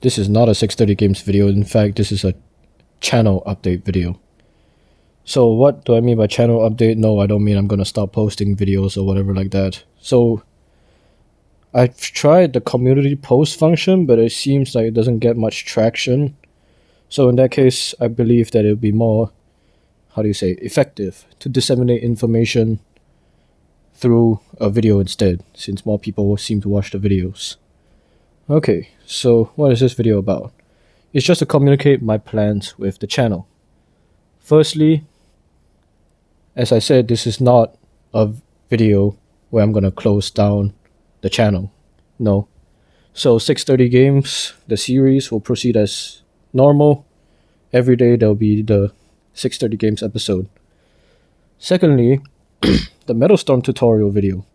This is not a 630 Games video. In fact, this is a channel update video. So what do I mean by channel update? No, I don't mean I'm gonna stop posting videos or whatever like that. So I've tried the community post function, but it seems like it doesn't get much traction. So in that case, I believe that it would be more, effective to disseminate information through a video instead, since more people seem to watch the videos. Okay, so what is this video about? It's just to communicate my plans with the channel. Firstly, as I said, this is not a video where I'm gonna close down the channel. No. So 630 Games, the series, will proceed as normal. Every day there'll be the 630 Games episode. Secondly, the Metal Storm tutorial video,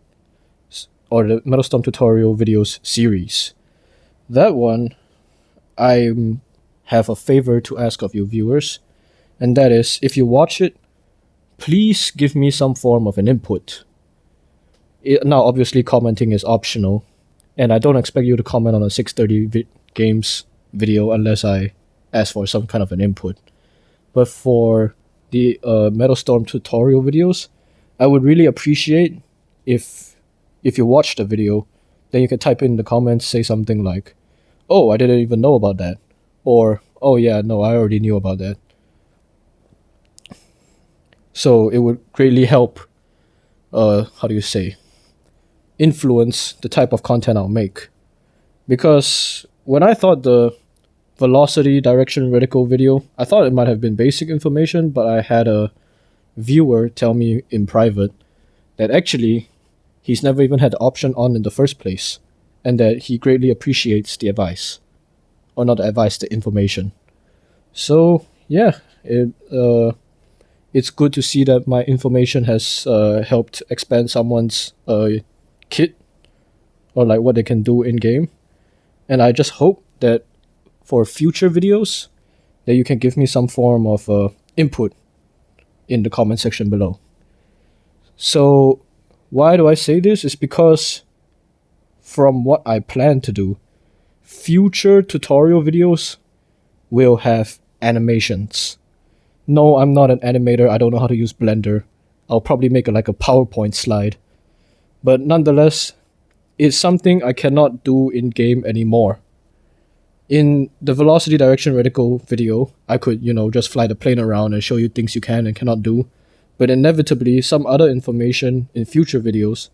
or the Metal Storm tutorial videos series. That one, I have a favor to ask of you viewers, and that is, if you watch it, please give me some form of an input. Now, obviously, commenting is optional, and I don't expect you to comment on a 630 Games video unless I ask for some kind of an input. But for the Metal Storm tutorial videos, I would really appreciate if you watch the video, then you can type in the comments, say something like, "Oh, I didn't even know about that," or "Oh yeah, no, I already knew about that." So it would greatly help, influence the type of content I'll make. Because when I thought the velocity direction reticle video, I thought it might have been basic information, but I had a viewer tell me in private that actually he's never even had the option on in the first place, and that he greatly appreciates the advice. Or not the advice, the information. So yeah, it's good to see that my information has helped expand someone's kit, or like what they can do in game. And I just hope that for future videos that you can give me some form of input in the comment section below. So why do I say this? It's because from what I plan to do, future tutorial videos will have animations. No, I'm not an animator. I don't know how to use Blender. I'll probably make like a PowerPoint slide. But nonetheless, it's something I cannot do in game anymore. In the velocity direction reticle video, I could, just fly the plane around and show you things you can and cannot do. But inevitably, some other information in future videos,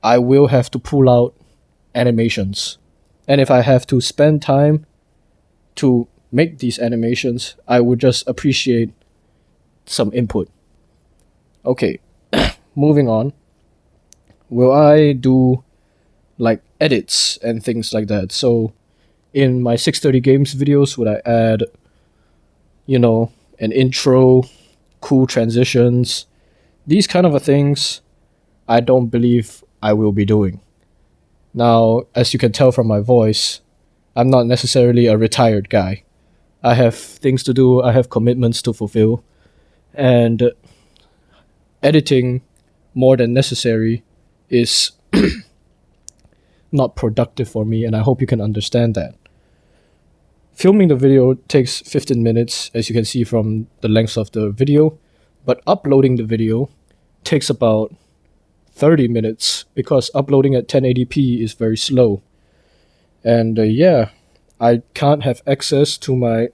I will have to pull out animations. And if I have to spend time to make these animations, I would just appreciate some input. Okay, moving on. Will I do like edits and things like that? So in my 630 Games videos, would I add, an intro, cool transitions? These kind of things I don't believe I will be doing. Now, as you can tell from my voice, I'm not necessarily a retired guy. I have things to do, I have commitments to fulfill, and editing more than necessary is not productive for me, and I hope you can understand that. Filming the video takes 15 minutes, as you can see from the length of the video, but uploading the video takes about 30 minutes because uploading at 1080p is very slow. And I can't have access to my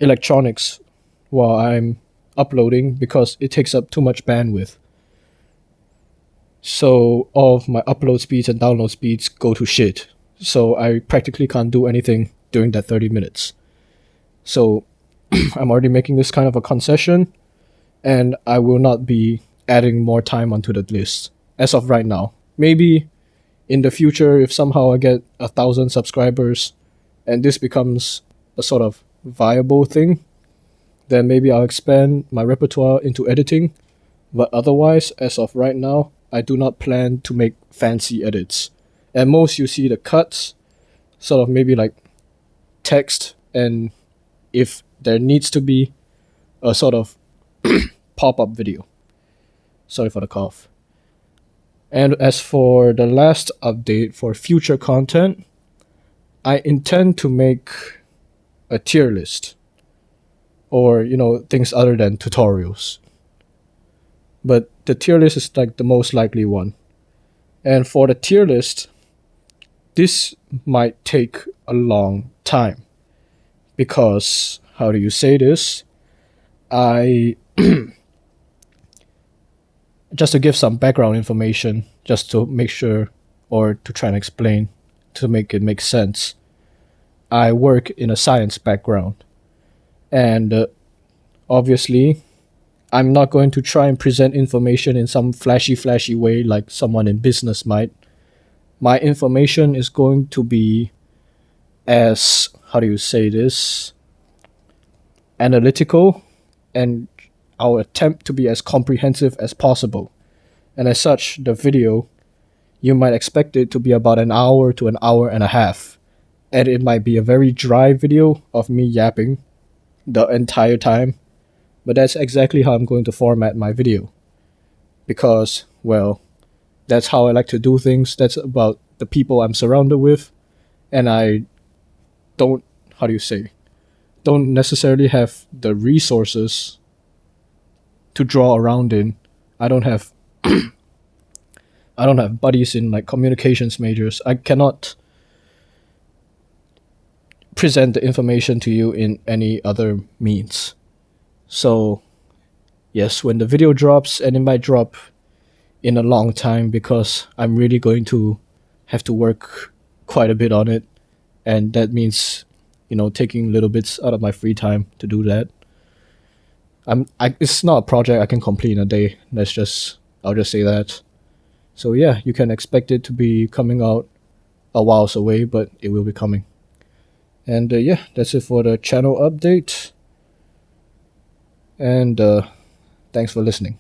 electronics while I'm uploading because it takes up too much bandwidth. So all of my upload speeds and download speeds go to shit. So I practically can't do anything during that 30 minutes. So I'm already making this kind of a concession, and I will not be adding more time onto the list as of right now. Maybe in the future, if somehow I get 1,000 subscribers and this becomes a sort of viable thing, then maybe I'll expand my repertoire into editing. But otherwise, as of right now, I do not plan to make fancy edits. At most, you see the cuts, sort of maybe like text, and if there needs to be a sort of pop-up video. Sorry for the cough. And as for the last update for future content, I intend to make a tier list, or things other than tutorials. But the tier list is like the most likely one. And for the tier list, this might take a long time because, how do you say this? I just to give some background information, just to make sure, or to try and explain, to make it make sense. I work in a science background, and obviously, I'm not going to try and present information in some flashy way like someone in business might. My information is going to be as, how do you say this, analytical, and I'll attempt to be as comprehensive as possible. And as such, the video, you might expect it to be about an hour to an hour and a half. And it might be a very dry video of me yapping the entire time. But that's exactly how I'm going to format my video. Because, well, that's how I like to do things. That's about the people I'm surrounded with. And I don't, how do you say, don't necessarily have the resources to draw around in. I don't have I don't have buddies in like communications majors. I cannot present the information to you in any other means. So, yes, when the video drops, and it might drop in a long time because I'm really going to have to work quite a bit on it. And that means, taking little bits out of my free time to do that. It's not a project I can complete in a day. I'll just say that. So yeah, you can expect it to be coming out a whiles away, but it will be coming. And yeah, that's it for the channel update. And thanks for listening.